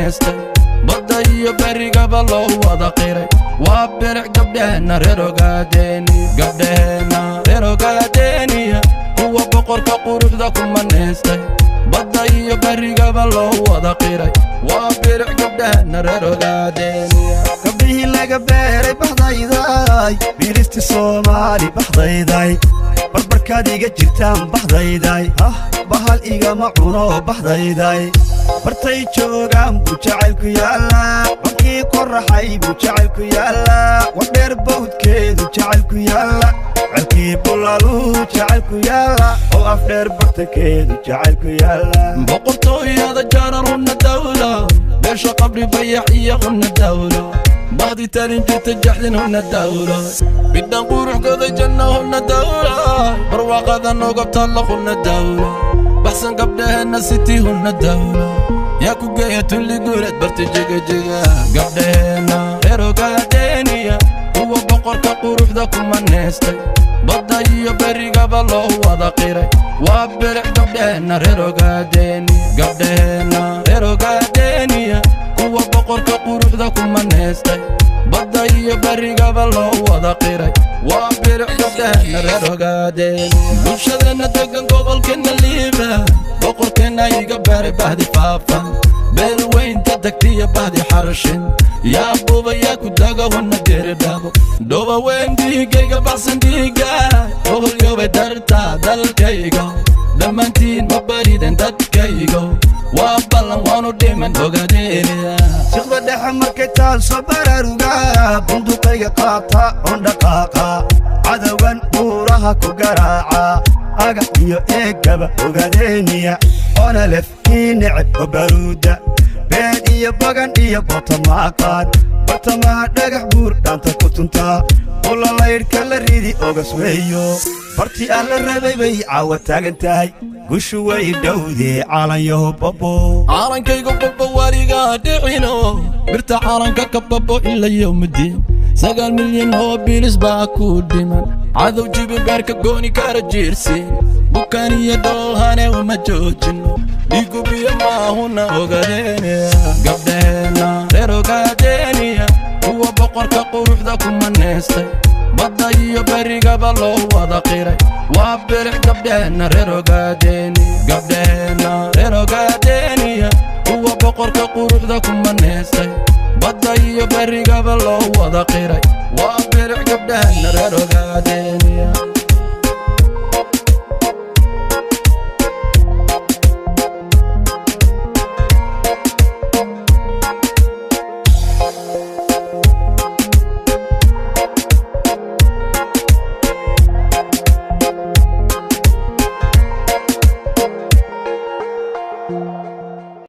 neestay badda iyo berigaba loo wada qiray waa biric gabdhaheenna reer Ogaadeniya kuwa boqorka quruxda kuma neestay badda iyo berigaba loo wada qiray waa biric gabdhaheenna reer Ogaadeniya gabdhihii laga beeray baxdayday biiristi Soomaali baxdayday barbarkaad iga jirtaan baxdayday bahal igama cuno baxdayday bartay joogaan buu jacaylku yaallaa bankii qoraxay buu jacaylku yaallaa wadheer bawdkeedu jacaylku yaallaa calkii bulaaluu jacaylku yaallaa oo afdheer bartankeedu jacaylku yaallaa boqortooyada jaaran hunna dawla beesha qabri bayax iyo hunna dawlo bahdi talin jirta jaxdin hunna dawlo bidhan quruxgooda janna hunna dawla barwaaqada noogabtaalla hunna dawlo baxsan gabdhaheenna sitii hunna dawlo yaa ku geeya tulli guuleed barti jigajiga gabdhaheenna reer Ogaadeniya kuwa boqorka quruxda kuma neestay badda iyo berigaba loo wada qiray waa biric gabdhaheenna reer Ogaadeniya kuwa boqorka quruxda kuma neestay badda iyo berigaba loo wada qiray waa biric gabdhaheenna reer Ogaadeniya bulshadeenna degan gobolkeenna liiba boqorkeenna iga beeray bahdi faafan beel weynta degtiya bahdi xarashin yaa buuba yaa ku daga hunna geeridhaabo dhoba weyn dhiigayga baxsan dhiiga oholyobay dartaa dalkaygo dhammaantiin ma bariden dadkaygo waa ballan waanu dhiman Ogaadeniya siqda dhexe markay taal soo baraaruga bunduqayga qaata oon dhaqaaqa cadowgan buuraha ku garaaca aga iyo eegaba Ogaadeniya oona lef ii neceb oo baruuda beed iyo bagan iyo bootamaaqaan bartamaha dhagax buur dhaanta ku tuntaa ulalaydhka la ridi ogas weeyo bartii aan la rabay bay caawa taagan tahay gushu way dhowdee caalanyaho babo caalankaygu babo warigaa dhicino birta caalanka ka babo ila yowmiddiin 9 milyan oo bilis baa ku dhiman cadow jibin beerka gooni kara jiirsiin bukaan iyo dhoolhane uma joojino dhiigu biyo maahuna Ogaadeniya gabdhaheenna reer Ogaadeniya kuwa boqorka quruxda kuma neestay badda iyo berigaba loo wada qiray waa biric gabdhaheenna reer Ogaadeniya kuwa boqorka quruxda kuma neestay badda iyo berigaba loo wada qiray waa biric gabdhaheenna reer Ogaadeniya